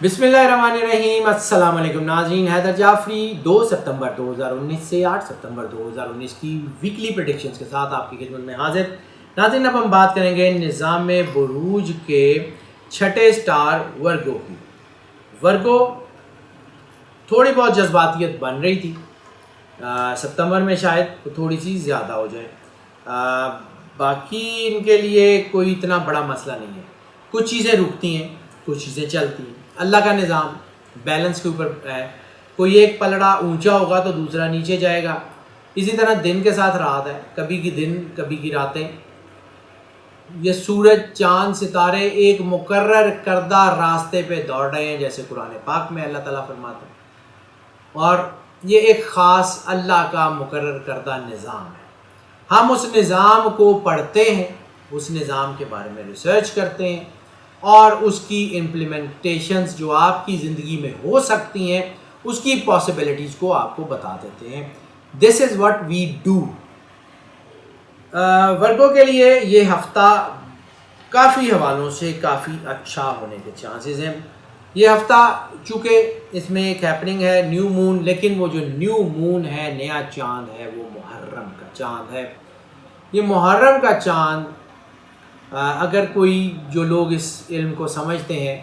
بسم اللہ الرحمن الرحیم۔ السلام علیکم ناظرین، حیدر جعفری 2 ستمبر 2019 سے 8 ستمبر 2019 کی ویکلی پریڈکشنز کے ساتھ آپ کی خدمت میں حاضر۔ ناظرین، اب ہم بات کریں گے نظام بروج کے چھٹے سٹار ورگو کی۔ ورگو تھوڑی بہت جذباتیت بن رہی تھی، ستمبر میں شاید تھوڑی سی زیادہ ہو جائے، باقی ان کے لیے کوئی اتنا بڑا مسئلہ نہیں ہے۔ کچھ چیزیں رکتی ہیں، کچھ چیزیں چلتی ہیں۔ اللہ کا نظام بیلنس کے اوپر ہے، کوئی ایک پلڑا اونچا ہوگا تو دوسرا نیچے جائے گا۔ اسی طرح دن کے ساتھ رات ہے، کبھی کی دن کبھی کی راتیں۔ یہ سورج چاند ستارے ایک مقرر کردہ راستے پہ دوڑ رہے ہیں، جیسے قرآن پاک میں اللہ تعالیٰ فرماتے ہیں، اور یہ ایک خاص اللہ کا مقرر کردہ نظام ہے۔ ہم اس نظام کو پڑھتے ہیں، اس نظام کے بارے میں ریسرچ کرتے ہیں، اور اس کی امپلیمنٹیشنز جو آپ کی زندگی میں ہو سکتی ہیں، اس کی پاسبلٹیز کو آپ کو بتا دیتے ہیں۔ This is what we do. Virgo کے لیے یہ ہفتہ کافی حوالوں سے کافی اچھا ہونے کے چانسز ہیں۔ یہ ہفتہ چونکہ اس میں ایک ہیپننگ ہے نیو مون، لیکن وہ جو نیو مون ہے، نیا چاند ہے، وہ محرم کا چاند ہے۔ یہ محرم کا چاند اگر کوئی جو لوگ اس علم کو سمجھتے ہیں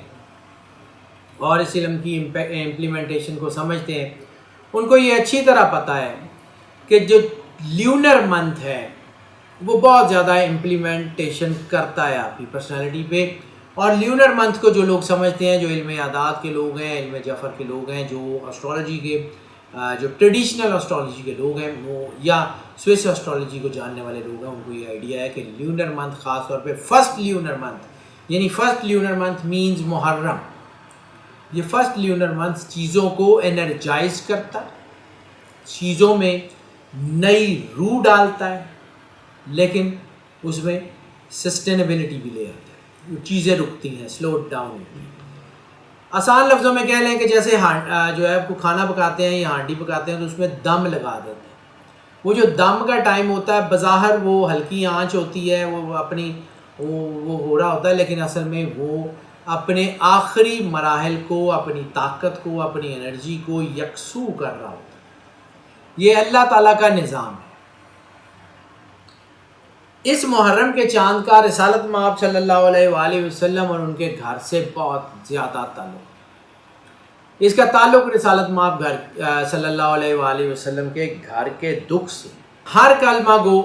اور اس علم کی امپلیمنٹیشن کو سمجھتے ہیں، ان کو یہ اچھی طرح پتہ ہے کہ جو لیونر منتھ ہے وہ بہت زیادہ امپلیمنٹیشن کرتا ہے آپ کی پرسنالٹی پہ۔ اور لیونر منتھ کو جو لوگ سمجھتے ہیں، جو علم اعداد کے لوگ ہیں، علم جفر کے لوگ ہیں، جو اسٹرالوجی کے جو ٹریڈیشنل اسٹرالوجی کے لوگ ہیں، وہ یا سوئس اسٹرالوجی کو جاننے والے لوگ ہیں، ان کو یہ آئیڈیا ہے کہ لیونر منتھ خاص طور پہ فرسٹ لیونر منتھ، یعنی فرسٹ لیونر منتھ مینز محرم۔ یہ فرسٹ لیونر منتھ چیزوں کو انرجائز کرتا ہے، چیزوں میں نئی روح ڈالتا ہے، لیکن اس میں سسٹینیبلٹی بھی لے آتا ہے۔ چیزیں رکتی ہیں، سلو ڈاؤن ہوتی ہیں۔ آسان لفظوں میں کہہ لیں کہ جیسے جو ہے آپ کو کھانا پکاتے ہیں یا ہانڈی پکاتے ہیں تو اس میں دم لگا دیتے ہیں۔ وہ جو دم کا ٹائم ہوتا ہے، بظاہر وہ ہلکی آنچ ہوتی ہے، وہ اپنی وہ ہو رہا ہوتا ہے، لیکن اصل میں وہ اپنے آخری مراحل کو، اپنی طاقت کو، اپنی انرجی کو یکسو کر رہا ہوتا ہے۔ یہ اللہ تعالیٰ کا نظام ہے۔ اس محرم کے چاند کا رسالت مآب صلی اللہ علیہ وآلہ وسلم اور ان کے گھر سے بہت زیادہ تعلق۔ اس کا تعلق رسالت مآب صلی اللہ علیہ وآلہ وسلم کے گھر کے دکھ سے۔ ہر کلمہ گو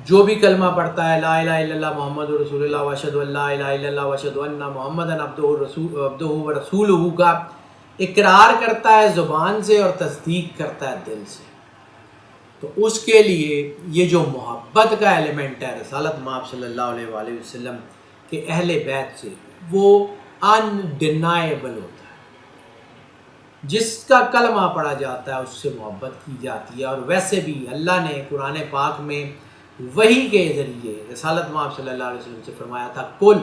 جو بھی کلمہ پڑھتا ہے، لا الہ الا اللہ محمد رسول اللہ واشہد ان لا الہ الا اللہ واشہد ان محمدًا عبدہ و رسولہ کا اقرار کرتا ہے زبان سے اور تصدیق کرتا ہے دل سے، تو اس کے لیے یہ جو محبت کا ایلیمنٹ ہے رسالت مآب صلی اللہ علیہ وآلہ وسلم کے اہل بیت سے، وہ انڈینائبل ہوتا ہے۔ جس کا کلمہ پڑھا جاتا ہے اس سے محبت کی جاتی ہے۔ اور ویسے بھی اللہ نے قرآن پاک میں وحی کے ذریعے رسالت مآب صلی اللہ علیہ وسلم سے فرمایا تھا، قل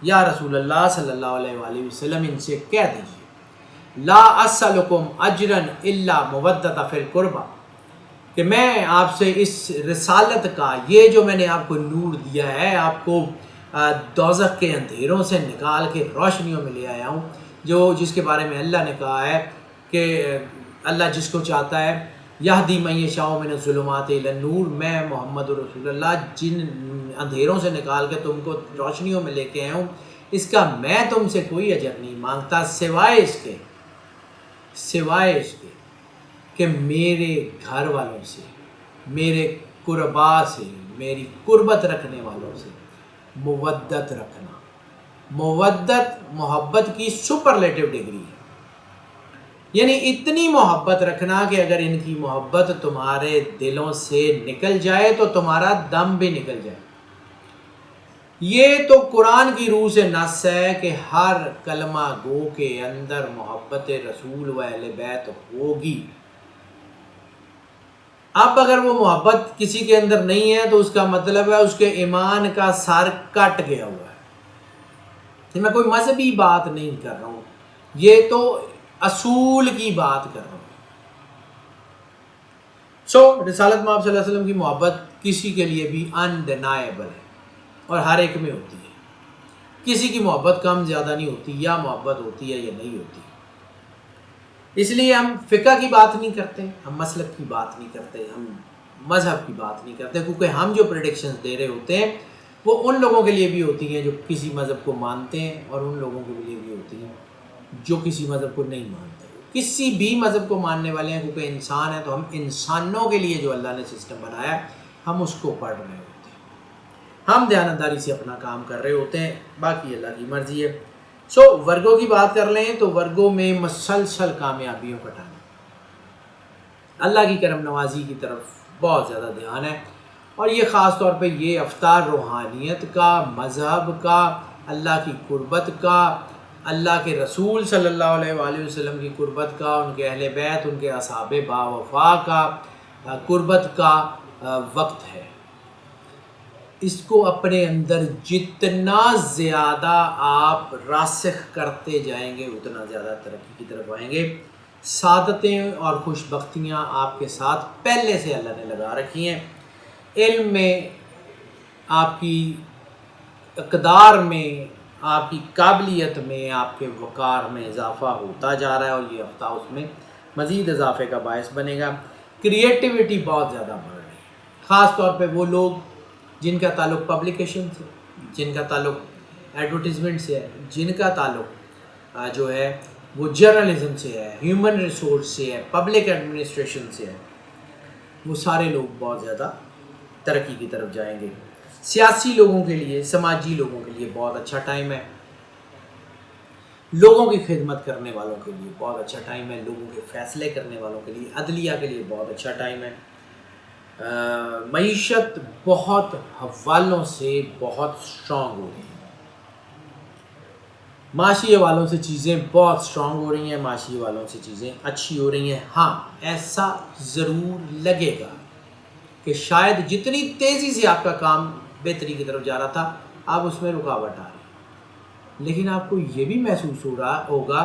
یا رسول اللہ صلی اللہ علیہ وآلہ وسلم، ان سے کہہ دیجیے، لا اسألکم اجرا الا مودۃ فی القربى، کہ میں آپ سے اس رسالت کا، یہ جو میں نے آپ کو نور دیا ہے، آپ کو دوزخ کے اندھیروں سے نکال کے روشنیوں میں لے آیا ہوں، جس کے بارے میں اللہ نے کہا ہے کہ اللہ جس کو چاہتا ہے یہدی من یشاء من الظلمات الی النور، میں محمد رسول اللہ جن اندھیروں سے نکال کے تم کو روشنیوں میں لے کے آیا ہوں، اس کا میں تم سے کوئی اجر نہیں مانگتا، سوائے اس کے کہ میرے گھر والوں سے، میرے قربا سے، میری قربت رکھنے والوں سے مودت رکھنا۔ مودت محبت کی سپرلیٹو ڈگری ہے، یعنی اتنی محبت رکھنا کہ اگر ان کی محبت تمہارے دلوں سے نکل جائے تو تمہارا دم بھی نکل جائے۔ یہ تو قرآن کی روح سے نص ہے کہ ہر کلمہ گو کے اندر محبت رسول و اہل بیت ہوگی۔ اب اگر وہ محبت کسی کے اندر نہیں ہے تو اس کا مطلب ہے اس کے ایمان کا سر کٹ گیا ہوا ہے۔ میں کوئی مذہبی بات نہیں کر رہا ہوں، یہ تو اصول کی بات کر رہا ہوں۔ رسالت مآب صلی اللہ علیہ وسلم کی محبت کسی کے لیے بھی انڈینائبل ہے اور ہر ایک میں ہوتی ہے۔ کسی کی محبت کم زیادہ نہیں ہوتی، یا محبت ہوتی ہے یا نہیں ہوتی. اس لیے ہم فقہ کی بات نہیں کرتے، ہم مسلک کی بات نہیں کرتے، ہم مذہب کی بات نہیں کرتے، کیونکہ ہم جو پریڈکشنز دے رہے ہوتے ہیں وہ ان لوگوں کے لیے بھی ہوتی ہیں جو کسی مذہب کو مانتے ہیں، اور ان لوگوں کے لیے بھی ہوتی ہیں جو کسی مذہب کو نہیں مانتے. کسی بھی مذہب کو ماننے والے ہیں، کیونکہ انسان ہے تو ہم انسانوں کے لیے جو اللہ نے سسٹم بنایا ہے ہم اس کو پڑھ رہے ہوتے ہیں، ہم دیانتداری سے اپنا کام کر رہے ہوتے ہیں، باقی اللہ کی مرضی ہے. سو ورگوں کی بات کر لیں تو ورگوں میں مسلسل کامیابیوں کا ٹائم، اللہ کی کرم نوازی کی طرف بہت زیادہ دھیان ہے. اور یہ خاص طور پہ یہ ہفتہ روحانیت کا، مذہب کا، اللہ کی قربت کا، اللہ کے رسول صلی اللہ علیہ وآلہ وسلم کی قربت کا، ان کے اہل بیت، ان کے اصحاب با وفا کا قربت کا وقت ہے. اس کو اپنے اندر جتنا زیادہ آپ راسخ کرتے جائیں گے اتنا زیادہ ترقی کی طرف آئیں گے. سعادتیں اور خوش بختیاں آپ کے ساتھ پہلے سے اللہ نے لگا رکھی ہیں. علم میں، آپ کی اقدار میں، آپ کی قابلیت میں، آپ کے وقار میں اضافہ ہوتا جا رہا ہے، اور یہ ہفتہ اس میں مزید اضافے کا باعث بنے گا. کریٹیوٹی بہت زیادہ بڑھ رہی ہے، خاص طور پہ وہ لوگ جن کا تعلق پبلیکیشن سے، جن کا تعلق ایڈورٹیزمنٹ سے ہے، جن کا تعلق جو ہے وہ جرنلزم سے ہے، ہیومن ریسورس سے ہے، پبلک ایڈمنسٹریشن سے ہے، وہ سارے لوگ بہت زیادہ ترقی کی طرف جائیں گے. سیاسی لوگوں کے لیے، سماجی لوگوں کے لیے بہت اچھا ٹائم ہے. لوگوں کی خدمت کرنے والوں کے لیے بہت اچھا ٹائم ہے. لوگوں کے فیصلے کرنے والوں کے لیے، عدلیہ کے لیے بہت اچھا ٹائم ہے. معیشت بہت حوالوں سے بہت اسٹرانگ ہو رہی ہے، معاشی حوالوں سے چیزیں بہت اسٹرانگ ہو رہی ہیں، معاشی حوالوں سے چیزیں اچھی ہو رہی ہیں. ہاں ایسا ضرور لگے گا کہ شاید جتنی تیزی سے آپ کا کام بہتری کی طرف جا رہا تھا اب اس میں رکاوٹ آ رہی ہے، لیکن آپ کو یہ بھی محسوس ہو رہا ہوگا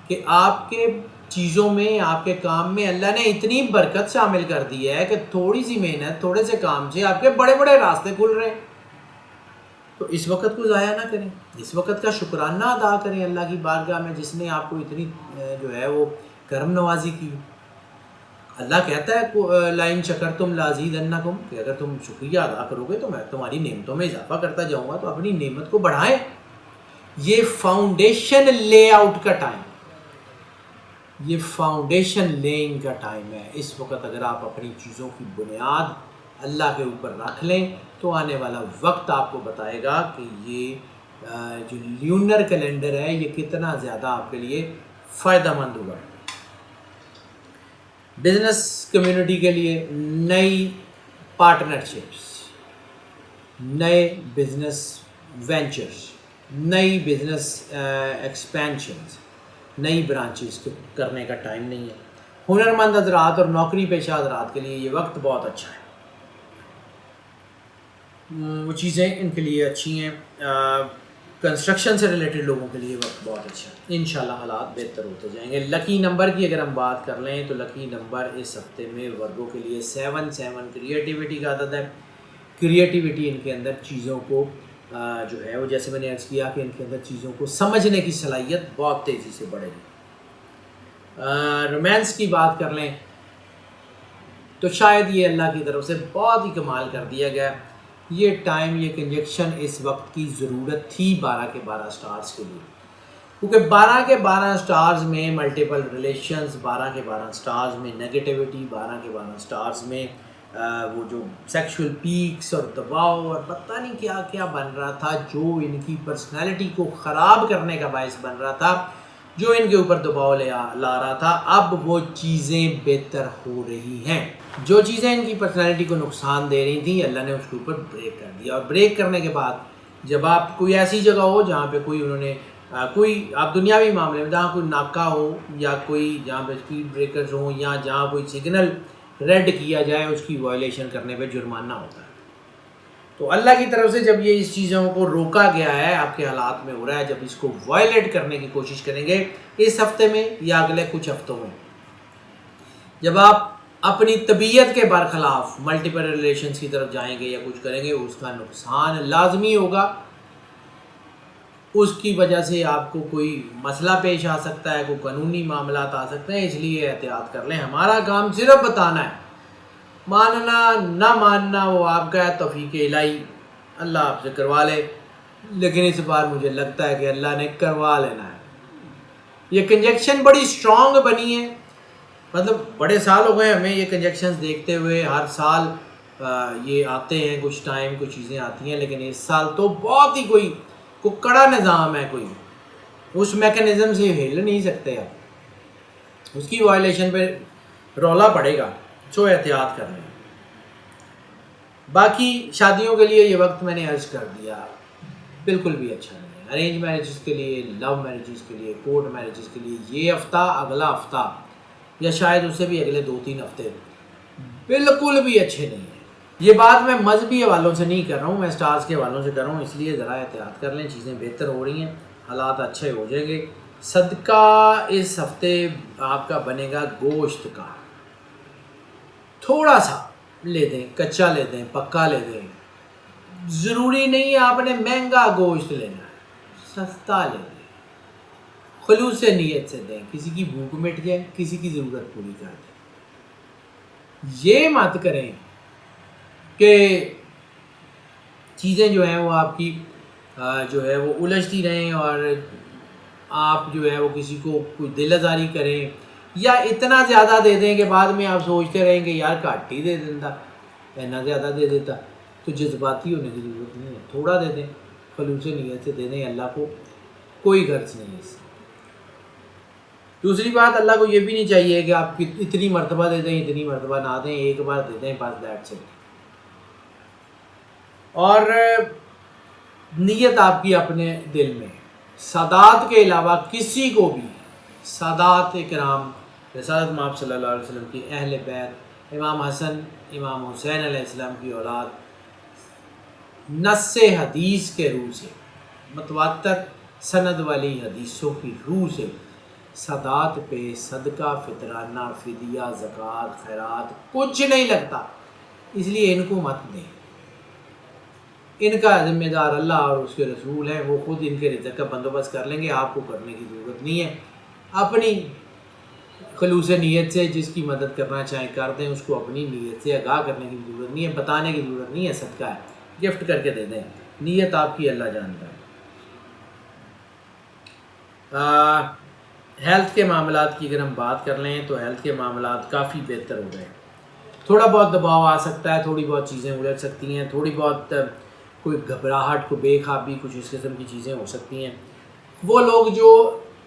کہ آپ کے چیزوں میں، آپ کے کام میں اللہ نے اتنی برکت شامل کر دی ہے کہ تھوڑی سی محنت، تھوڑے سے کام سے آپ کے بڑے بڑے راستے کھل رہے ہیں. تو اس وقت کو ضائع نہ کریں، اس وقت کا شکرانہ ادا کریں اللہ کی بارگاہ میں جس نے آپ کو اتنی جو ہے وہ کرم نوازی کی. اللہ کہتا ہے لَإِن شَكَرْتُمْ لَأَزِيدَنَّكُمْ، کہ اگر تم شکریہ ادا کرو گے تو میں تمہاری نعمتوں میں اضافہ کرتا جاؤں گا. تو اپنی نعمت کو بڑھائیں. یہ فاؤنڈیشن لے آؤٹ کا ٹائم، یہ فاؤنڈیشن لینگ کا ٹائم ہے. اس وقت اگر آپ اپنی چیزوں کی بنیاد اللہ کے اوپر رکھ لیں تو آنے والا وقت آپ کو بتائے گا کہ یہ جو لیونر کیلنڈر ہے یہ کتنا زیادہ آپ کے لیے فائدہ مند ہوگا. بزنس کمیونٹی کے لیے نئی پارٹنرشپس، نئے بزنس وینچرز، نئی بزنس ایکسپینشنز، نئی برانچز کرنے کا ٹائم نہیں ہے. ہنرمند حضرات اور نوکری پیشہ حضرات کے لیے یہ وقت بہت اچھا ہے، وہ چیزیں ان کے لیے اچھی ہیں. کنسٹرکشن سے ریلیٹڈ لوگوں کے لیے وقت بہت اچھا ہے. انشاءاللہ حالات بہتر ہوتے جائیں گے. لکی نمبر کی اگر ہم بات کر لیں تو لکی نمبر اس ہفتے میں ورگوں کے لیے 7 کریٹیوٹی کا عدد ہے. کریٹیوٹی ان کے اندر چیزوں کو جو ہے وہ جیسے میں نے عرض کیا کہ ان کے اندر چیزوں کو سمجھنے کی صلاحیت بہت تیزی سے بڑھے گی. رومانس کی بات کر لیں تو شاید یہ اللہ کی طرف سے بہت ہی کمال کر دیا گیا. یہ ٹائم، یہ کنجکشن اس وقت کی ضرورت تھی 12 کے 12 سٹارز کے لیے، کیونکہ 12 کے 12 سٹارز میں ملٹیپل ریلیشنز، 12 کے 12 سٹارز میں نگیٹیوٹی، 12 کے 12 سٹارز میں وہ جو سیکشول پیکس اور دباؤ اور پتہ نہیں کیا کیا بن رہا تھا جو ان کی پرسنالٹی کو خراب کرنے کا باعث بن رہا تھا، جو ان کے اوپر دباؤ لا رہا تھا. اب وہ چیزیں بہتر ہو رہی ہیں. جو چیزیں ان کی پرسنالٹی کو نقصان دے رہی تھیں اللہ نے اس کے اوپر بریک کر دیا. اور بریک کرنے کے بعد جب آپ کوئی ایسی جگہ ہو جہاں پہ کوئی انہوں نے کوئی آپ دنیاوی معاملے میں جہاں کوئی ناکہ ہو یا کوئی جہاں پہ اسپیڈ بریکرز ہوں یا جہاں کوئی سگنل ریڈ کیا جائے اس کی وائلیشن کرنے پہ جرمانہ ہوتا ہے. تو اللہ کی طرف سے جب یہ اس چیزوں کو روکا گیا ہے، آپ کے حالات میں ہو رہا ہے، جب اس کو وائلیٹ کرنے کی کوشش کریں گے اس ہفتے میں یا اگلے کچھ ہفتوں میں، جب آپ اپنی طبیعت کے برخلاف ملٹیپل ریلیشنز کی طرف جائیں گے یا کچھ کریں گے، اس کا نقصان لازمی ہوگا. اس کی وجہ سے آپ کو کوئی مسئلہ پیش آ سکتا ہے، کوئی قانونی معاملات آ سکتے ہیں، اس لیے احتیاط کر لیں. ہمارا کام صرف بتانا ہے، ماننا نہ ماننا وہ آپ کا ہے، توفیق الہی اللہ آپ سے کروا لے. لیکن اس بار مجھے لگتا ہے کہ اللہ نے کروا لینا ہے. یہ کنجیکشن بڑی اسٹرانگ بنی ہے، مطلب بڑے سال ہو گئے ہمیں یہ کنجیکشنز دیکھتے ہوئے. ہر سال یہ آتے ہیں، کچھ ٹائم کچھ چیزیں آتی ہیں، لیکن اس سال تو بہت ہی کوئی کڑا نظام ہے. کوئی اس میکنزم سے ہل نہیں سکتے آپ، اس کی وائلیشن پہ رولا پڑے گا. سو احتیاط کر لیں. باقی شادیوں کے لیے یہ وقت میں نے عرض کر دیا بالکل بھی اچھا نہیں ہے. ارینج میرجز کے لیے، لو میرجز کے لیے، کورٹ میرجز کے لیے یہ ہفتہ، اگلا ہفتہ یا شاید اس سے بھی اگلے 2-3 ہفتے بالکل بھی اچھے نہیں ہیں. یہ بات میں مذہبی حوالوں سے نہیں کر رہا ہوں، میں اسٹارز کے حوالوں سے کر رہا ہوں. اس لیے ذرا احتیاط کر لیں. چیزیں بہتر ہو رہی ہیں، حالات اچھے ہو جائیں گے. صدقہ اس ہفتے آپ کا بنے گا گوشت کا. تھوڑا سا لے دیں، کچا لے دیں، پکا لے دیں. ضروری نہیں ہے آپ نے مہنگا گوشت لینا ہے، سستا لے دیں. خلوص نیت سے دیں، کسی کی بھوک مٹ جائے، کسی کی ضرورت پوری کر دیں. یہ مت کریں کہ چیزیں جو ہیں وہ آپ کی جو ہے وہ الجھتی رہیں اور آپ جو ہے وہ کسی کو کوئی دل آزاری کریں، یا اتنا زیادہ دے دیں کہ بعد میں آپ سوچتے رہیں کہ یار گھٹ ہی دے دیتا، اتنا زیادہ دے دیتا. تو جذباتی ہونے کی ضرورت نہیں ہے، تھوڑا دے دیں، خلوص نیت سے دے دیں. اللہ کو کوئی غرض نہیں ہے اس سے. دوسری بات، اللہ کو یہ بھی نہیں چاہیے کہ آپ اتنی مرتبہ دے دیں، اتنی مرتبہ نہ دیں، ایک بار دے دیں بس، دیٹ سے. اور نیت آپ کی اپنے دل میں، سادات کے علاوہ کسی کو بھی، سادات کرام رسالت مآب صلی اللہ علیہ وسلم کی اہل بیت، امام حسن امام حسین علیہ السلام کی اولاد، نص حدیث کے روح سے، متواتر سند والی حدیثوں کی روح سے سادات پہ صدقہ، فطرانہ، فدیہ، زکوٰۃ، خیرات کچھ نہیں لگتا. اس لیے ان کو مت دیں. ان کا ذمہ دار اللہ اور اس کے رسول ہیں، وہ خود ان کے رزق کا بندوبست کر لیں گے. آپ کو کرنے کی ضرورت نہیں ہے. اپنی خلوص نیت سے جس کی مدد کرنا چاہیں کر دیں، اس کو اپنی نیت سے آگاہ کرنے کی ضرورت نہیں ہے، بتانے کی ضرورت نہیں ہے. صدقہ ہے، گفٹ کر کے دے دیں. نیت آپ کی اللہ جانتا ہے. ہیلتھ کے معاملات کی اگر ہم بات کر لیں تو ہیلتھ کے معاملات کافی بہتر ہو گئے. تھوڑا بہت دباؤ آ سکتا ہے، تھوڑی بہت چیزیں الجھ سکتی ہیں، تھوڑی بہت کوئی گھبراہٹ، کو بے خوابی، کچھ اس قسم کی چیزیں ہو سکتی ہیں. وہ لوگ جو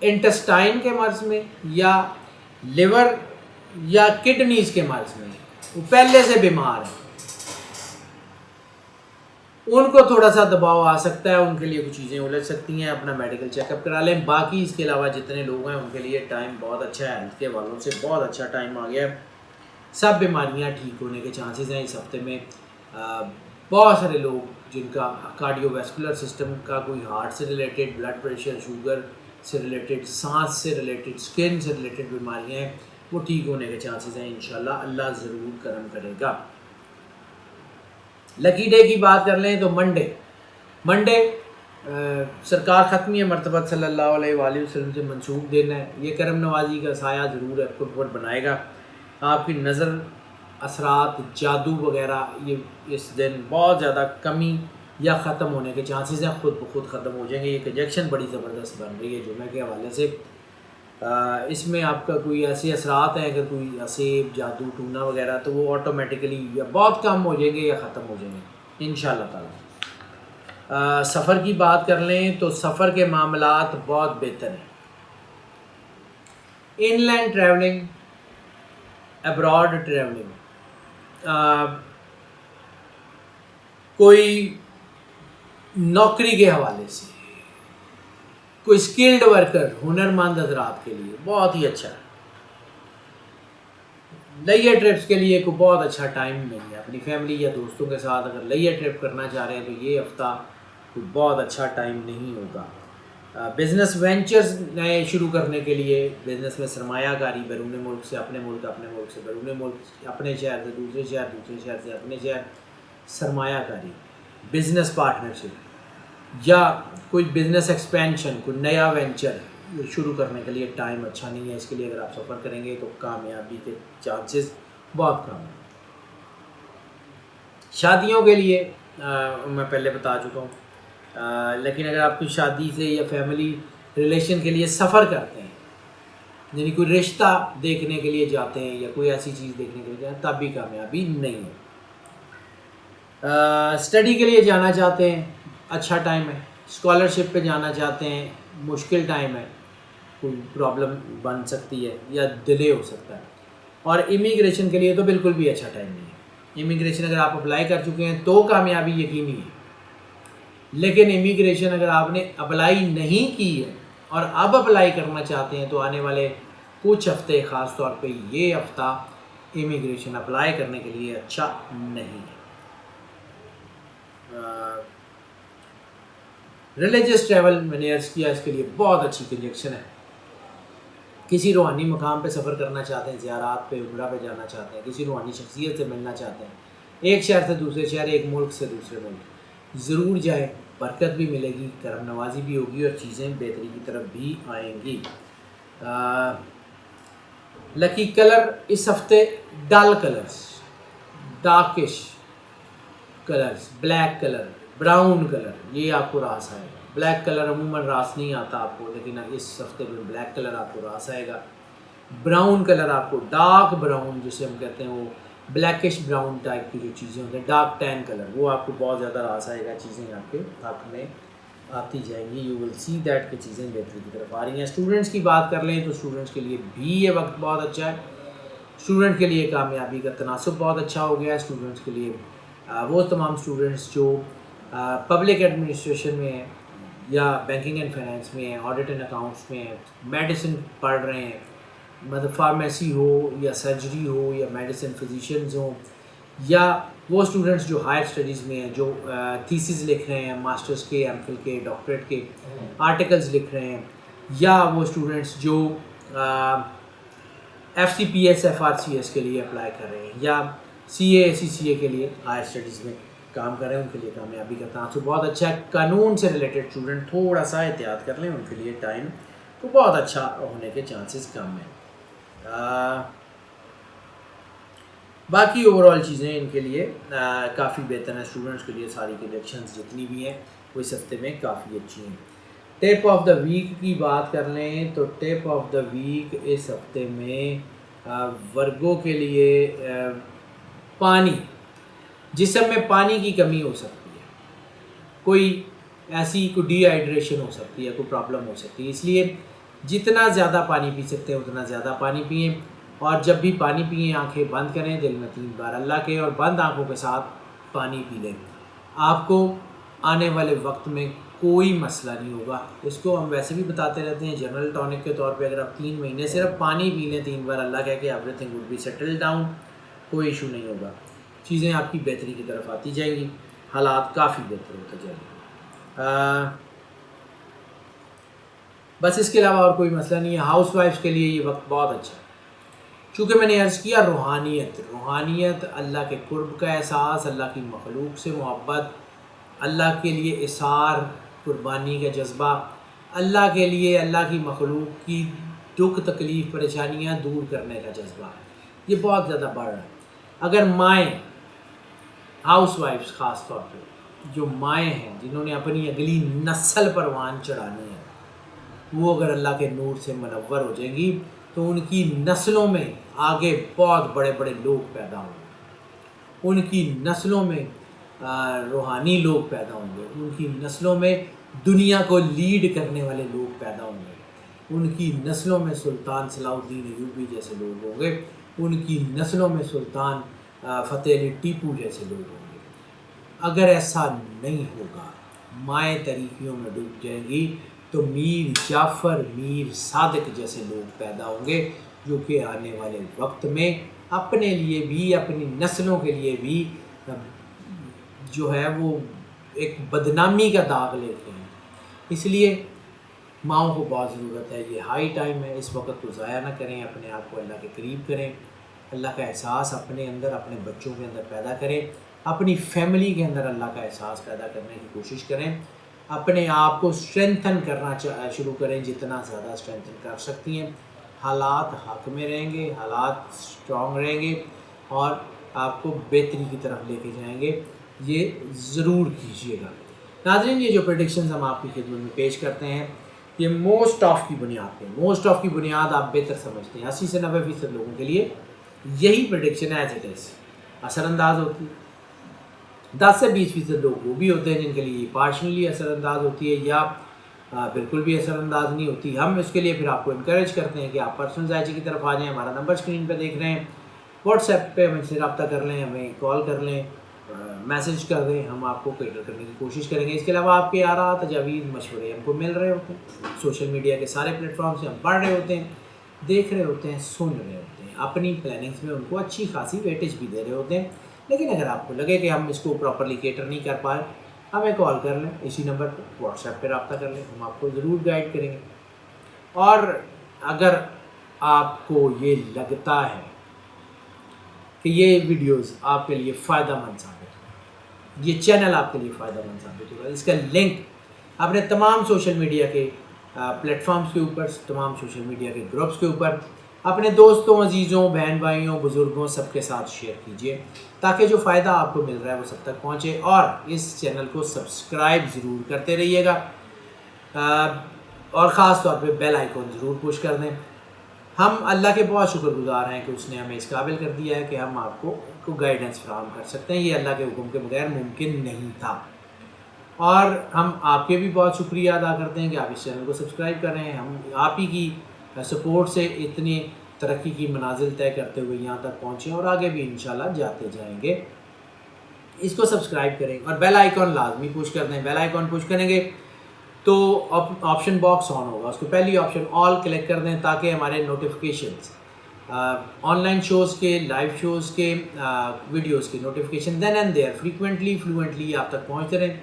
انٹسٹائن کے مرض میں یا لیور یا کڈنیز کے مرض میں وہ پہلے سے بیمار ہیں، ان کو تھوڑا سا دباؤ آ سکتا ہے، ان کے لیے کچھ چیزیں الجھ سکتی ہیں. اپنا میڈیکل چیک اپ کرا لیں. باقی اس کے علاوہ جتنے لوگ ہیں ان کے لیے ٹائم بہت اچھا ہے. ہیلتھ کے والوں سے بہت اچھا ٹائم آ گیا ہے. سب بیماریاں ٹھیک ہونے کے چانسز ہیں. اس ہفتے میں بہت سارے لوگ جن کا کارڈیو ویسکولر سسٹم کا، کوئی ہارٹ سے ریلیٹڈ، بلڈ پریشر، شوگر سے ریلیٹڈ، سانس سے ریلیٹڈ، اسکن سے ریلیٹڈ بیماریاں ہیں، وہ ٹھیک ہونے کے چانسز ہیں. انشاءاللہ اللہ ضرور کرم کرے گا. لکی ڈے کی بات کر لیں تو منڈے سرکار ختمی مرتبہ صلی اللہ علیہ وآلہ وسلم سے منسوب دن ہے. یہ کرم نوازی کا سایہ ضرور آپ کو اوپر بنائے گا. آپ کی نظر، اثرات، جادو وغیرہ یہ اس دن بہت زیادہ کمی یا ختم ہونے کے چانسز ہیں، خود بخود ختم ہو جائیں گے. یہ کنجیکشن بڑی زبردست بن رہی ہے جمعہ کے حوالے سے. اس میں آپ کا کوئی ایسے اثرات ہیں، اگر کوئی اسیب، جادو ٹونا وغیرہ، تو وہ آٹومیٹیکلی یا بہت کم ہو جائیں گے یا ختم ہو جائیں گے انشاءاللہ تعالی. سفر کی بات کر لیں تو سفر کے معاملات بہت بہتر ہیں. ان لینڈ ٹریولنگ، ابراڈ ٹریولنگ، کوئی نوکری کے حوالے سے، کوئی اسکلڈ ورکر، ہنرمند حضرات کے لیے بہت ہی اچھا ہے. لیہ ٹرپس کے لیے کوئی بہت اچھا ٹائم نہیں ہے. اپنی فیملی یا دوستوں کے ساتھ اگر لیہ ٹرپ کرنا چاہ رہے ہیں تو یہ ہفتہ کوئی بہت اچھا ٹائم نہیں ہوگا. بزنس وینچرز نئے شروع کرنے کے لیے، بزنس میں سرمایہ کاری، بیرون ملک سے اپنے ملک، اپنے ملک سے بیرون ملک، اپنے شہر سے دوسرے شہر، دوسرے شہر سے اپنے شہر، سرمایہ کاری، بزنس پارٹنرشپ، یا کوئی بزنس ایکسپینشن، کوئی نیا وینچر شروع کرنے کے لیے ٹائم اچھا نہیں ہے. اس کے لیے اگر آپ سفر کریں گے تو کامیابی کے چانسز بہت کم ہیں. شادیوں کے لیے میں پہلے بتا چکا ہوں، لیکن اگر آپ کی شادی سے یا فیملی ریلیشن کے لیے سفر کرتے ہیں، یعنی کوئی رشتہ دیکھنے کے لیے جاتے ہیں یا کوئی ایسی چیز دیکھنے کے لیے جاتے ہیں، تب بھی کامیابی نہیں ہے. اسٹڈی کے لیے جانا چاہتے ہیں، اچھا ٹائم ہے. اسکالرشپ پہ جانا چاہتے ہیں، مشکل ٹائم ہے، کوئی پرابلم بن سکتی ہے یا ڈیلے ہو سکتا ہے. اور امیگریشن کے لیے تو بالکل بھی اچھا ٹائم نہیں ہے. امیگریشن اگر آپ اپلائی کر چکے ہیں تو کامیابی یقینی ہے، لیکن امیگریشن اگر آپ نے اپلائی نہیں کی ہے اور اب اپلائی کرنا چاہتے ہیں تو آنے والے کچھ ہفتے، خاص طور پہ یہ ہفتہ، امیگریشن اپلائی کرنے کے لیے اچھا نہیں ہے. ریلیجس ٹریول میں نے عرض کیا، اس کے لیے بہت اچھی کنجیکشن ہے. کسی روحانی مقام پہ سفر کرنا چاہتے ہیں، زیارات پہ، عمرہ پہ جانا چاہتے ہیں، کسی روحانی شخصیت سے ملنا چاہتے ہیں، ایک شہر سے دوسرے شہر، ایک ملک سے دوسرے ملک، ضرور جائیں. برکت بھی ملے گی، کرم نوازی بھی ہوگی اور چیزیں بہتری کی طرف بھی آئیں گی. لکی کلر اس ہفتے dull colours, darkish colours, black colour, brown colour, یہ آپ کو راس آئے گا. بلیک کلر عموماً راس نہیں آتا آپ کو، لیکن اس ہفتے میں بلیک کلر آپ کو راس آئے گا. براؤن کلر آپ کو، ڈارک براؤن جسے ہم کہتے ہیں، وہ بلیکش براؤن ٹائپ کی جو چیزیں ہوتی ہیں، ڈارک ٹین کلر، وہ آپ کو بہت زیادہ راس آئے گا. چیزیں آپ کے حق میں آتی جائیں گی. یو ول سی دیٹ کہ چیزیں بہتری کی طرف آ رہی ہیں. اسٹوڈنٹس کی بات کر لیں تو اسٹوڈنٹس کے لیے بھی یہ وقت بہت اچھا ہے. اسٹوڈنٹ کے لیے کامیابی کا تناسب بہت اچھا ہو گیا ہے. اسٹوڈنٹس کے لیے وہ تمام اسٹوڈنٹس جو پبلک ایڈمنسٹریشن میں ہیں یا بینکنگ اینڈ فائنینس میں ہیں، آڈٹ اینڈ اکاؤنٹس میں ہیں، میڈیسن پڑھ رہے ہیں، مطلب فارمیسی ہو یا سرجری ہو یا میڈیسن فزیشینز ہوں، یا وہ اسٹوڈنٹس جو ہائر اسٹڈیز میں ہیں، جو تھیسز لکھ رہے ہیں، ماسٹرز کے، ایم فل کے، ڈاکٹریٹ کے آرٹیکلز لکھ رہے ہیں، یا وہ اسٹوڈنٹس جو F C P S, F R C S کے لیے اپلائی کر رہے ہیں، یا سی اے سی سی اے کے لیے ہائر اسٹڈیز میں کام کر رہے ہیں، ان کے لیے کامیابی کا تناسب بہت اچھا ہے. قانون سے ریلیٹڈ اسٹوڈنٹ تھوڑا سا احتیاط کر لیں، ان کے لیے ٹائم تو بہت اچھا ہونے کے چانسز کم ہیں. باقی اوور آل چیزیں ان کے لیے کافی بہتر ہیں. اسٹوڈنٹس کے لیے ساری کنڈیکشنز جتنی بھی ہیں وہ اس ہفتے میں کافی اچھی ہیں. ٹپ آف دا ویک کی بات کر لیں تو ٹپ آف دا ویک اس ہفتے میں ورگو کے لیے پانی، جسم میں پانی کی کمی ہو سکتی ہے، کوئی ایسی کوئی ڈی ہائیڈریشن ہو سکتی ہے، کوئی پرابلم ہو سکتی ہے. اس لیے جتنا زیادہ پانی پی سکتے ہیں اتنا زیادہ پانی پئیں، اور جب بھی پانی پئیں آنکھیں بند کریں، دل میں 3 بار اللہ کے اور بند آنکھوں کے ساتھ پانی پی لیں. آپ کو آنے والے وقت میں کوئی مسئلہ نہیں ہوگا. اس کو ہم ویسے بھی بتاتے رہتے ہیں جنرل ٹونک کے طور پہ، اگر آپ 3 مہینے صرف پانی پی لیں 3 بار اللہ کہہ کے، everything would be settle down, کوئی ایشو نہیں ہوگا. چیزیں آپ کی بہتری کی طرف آتی جائیں گی، حالات کافی بہتر ہوتے جائیں گے. بس اس کے علاوہ اور کوئی مسئلہ نہیں ہے. ہاؤس وائفس کے لیے یہ وقت بہت اچھا ہے، چونکہ میں نے عرض کیا روحانیت، اللہ کے قرب کا احساس، اللہ کی مخلوق سے محبت، اللہ کے لیے اثار، قربانی کا جذبہ، اللہ کے لیے اللہ کی مخلوق کی دکھ تکلیف پریشانیاں دور کرنے کا جذبہ، یہ بہت زیادہ بڑھ رہا ہے. اگر مائیں، ہاؤس وائفس خاص طور پہ جو مائیں ہیں جنہوں نے اپنی اگلی نسل پروان چڑھانی ہے، وہ اگر اللہ کے نور سے منور ہو جائیں گی تو ان کی نسلوں میں آگے بہت بڑے بڑے لوگ پیدا ہوں گے، ان کی نسلوں میں روحانی لوگ پیدا ہوں گے، ان کی نسلوں میں دنیا کو لیڈ کرنے والے لوگ پیدا ہوں گے، ان کی نسلوں میں سلطان صلاح الدین ایوبی جیسے لوگ ہوں گے، ان کی نسلوں میں سلطان فتح علی ٹیپو جیسے لوگ ہوں گے. اگر ایسا نہیں ہوگا، مائیں تاریکیوں میں ڈوب جائیں گی، تو میر جعفر، میر صادق جیسے لوگ پیدا ہوں گے، جو کہ آنے والے وقت میں اپنے لیے بھی، اپنی نسلوں کے لیے بھی جو ہے وہ ایک بدنامی کا داغ لیتے ہیں. اس لیے ماؤں کو بہت ضرورت ہے، یہ ہائی ٹائم ہے، اس وقت کو ضائع نہ کریں، اپنے آپ کو اللہ کے قریب کریں، اللہ کا احساس اپنے اندر، اپنے بچوں کے اندر پیدا کریں، اپنی فیملی کے اندر اللہ کا احساس پیدا کرنے کی کوشش کریں. اپنے آپ کو اسٹرینتھن کرنا شروع کریں، جتنا زیادہ اسٹرینتھن کر سکتی ہیں۔ حالات حق میں رہیں گے، حالات اسٹرانگ رہیں گے اور آپ کو بہتری کی طرف لے کے جائیں گے، یہ ضرور کیجیے گا۔ ناظرین، یہ جو پریڈکشنز ہم آپ کی خدمت میں پیش کرتے ہیں یہ موسٹ آف کی بنیاد پہ، موسٹ آف کی بنیاد آپ بہتر سمجھتے ہیں، 80 سے 90% لوگوں کے لیے یہی پریڈکشن ایز اٹ از اثر انداز ہوتی ہے۔ 10 سے 20% لوگ وہ بھی ہوتے ہیں جن کے لیے پارشلی اثر انداز ہوتی ہے یا بالکل بھی اثر انداز نہیں ہوتی۔ ہم اس کے لیے پھر آپ کو انکریج کرتے ہیں کہ آپ پرسنل ذائچے کی طرف آ جائیں، ہمارا نمبر اسکرین پہ دیکھ رہے ہیں، واٹس ایپ پہ ہم سے رابطہ کر لیں، ہمیں کال کر لیں، میسیج کر دیں، ہم آپ کو کیٹر کرنے کی کوشش کریں گے۔ اس کے علاوہ آپ کے آراء، تجاویز، مشورے ہم کو مل رہے ہوتے ہیں، سوشل میڈیا کے سارے پلیٹ فارم سے ہم پڑھ رہے ہوتے ہیں، دیکھ رہے ہوتے ہیں، سن رہے ہوتے ہیں، اپنی پلاننگس میں ان کو اچھی خاصی ویٹیج بھی دے رہے ہوتے ہیں۔ لیکن اگر آپ کو لگے کہ ہم اس کو پراپرلی کیٹر نہیں کر پائے، ہمیں کال کر لیں، اسی نمبر پر واٹس ایپ پہ رابطہ کر لیں، ہم آپ کو ضرور گائیڈ کریں گے۔ اور اگر آپ کو یہ لگتا ہے کہ یہ ویڈیوز آپ کے لیے فائدہ مند ثابت ہوگا، یہ چینل آپ کے لیے فائدہ مند ثابت ہوگا، اس کا لنک اپنے تمام سوشل میڈیا کے پلیٹ فارمز کے اوپر، تمام سوشل میڈیا کے گروپس کے اوپر اپنے دوستوں، عزیزوں، بہن بھائیوں، بزرگوں سب کے ساتھ شیئر کیجیے تاکہ جو فائدہ آپ کو مل رہا ہے وہ سب تک پہنچے، اور اس چینل کو سبسکرائب ضرور کرتے رہیے گا، اور خاص طور پہ بیل آئیکن ضرور پش کر دیں۔ ہم اللہ کے بہت شکر گزار ہیں کہ اس نے ہمیں اس قابل کر دیا ہے کہ ہم آپ کو گائیڈنس فراہم کر سکتے ہیں، یہ اللہ کے حکم کے بغیر ممکن نہیں تھا۔ اور ہم آپ کے بھی بہت شکریہ ادا کرتے ہیں کہ آپ اس چینل کو سبسکرائب کر رہے ہیں، ہم آپ ہی کی سپورٹ سے اتنی ترقی کی منازل طے کرتے ہوئے یہاں تک پہنچے اور آگے بھی انشاءاللہ جاتے جائیں گے۔ اس کو سبسکرائب کریں اور بیل آئیکن لازمی پش کر دیں۔ بیل آئیکن پش کریں گے تو آپشن باکس آن ہوگا، اس کو پہلی آپشن آل کلک کر دیں تاکہ ہمارے نوٹیفیکیشنز آن لائن شوز کے، لائیو شوز کے، ویڈیوز کے notification then and there frequently fluently آپ تک پہنچتے رہیں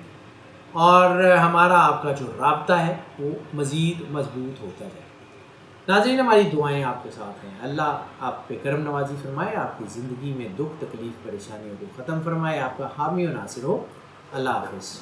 اور ہمارا آپ کا جو رابطہ ہے وہ مزید مضبوط ہوتا جائے۔ ناظرین، ہماری دعائیں آپ کے ساتھ ہیں، اللہ آپ پہ کرم نوازی فرمائے، آپ کی زندگی میں دکھ تکلیف پریشانیوں کو ختم فرمائے، آپ کا حامی و ناصر ہو۔ اللہ حافظ۔